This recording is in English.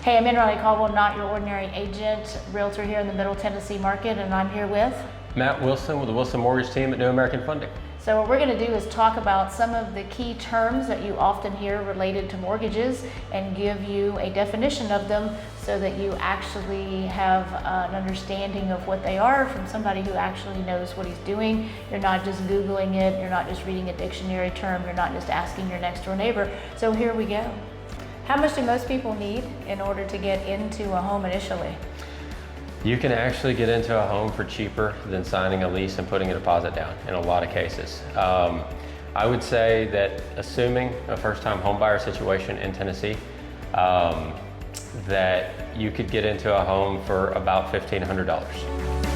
Hey, I'm Ann-Riley Caldwell, not your ordinary agent, realtor here in the Middle Tennessee market, and I'm here with Matt Wilson with the Wilson Mortgage Team at New American Funding. So what we're going to do is talk about some of the key terms that you often hear related to mortgages and give you a definition of them so that you actually have an understanding of what they are from somebody who actually knows what he's doing. You're not just Googling it, you're not just reading a dictionary term, you're not just asking your next door neighbor. So here we go. How much do most people need in order to get into a home initially? You can actually get into a home for cheaper than signing a lease and putting a deposit down in a lot of cases. I would say that assuming a first-time homebuyer situation in Tennessee, that you could get into a home for about $1,500.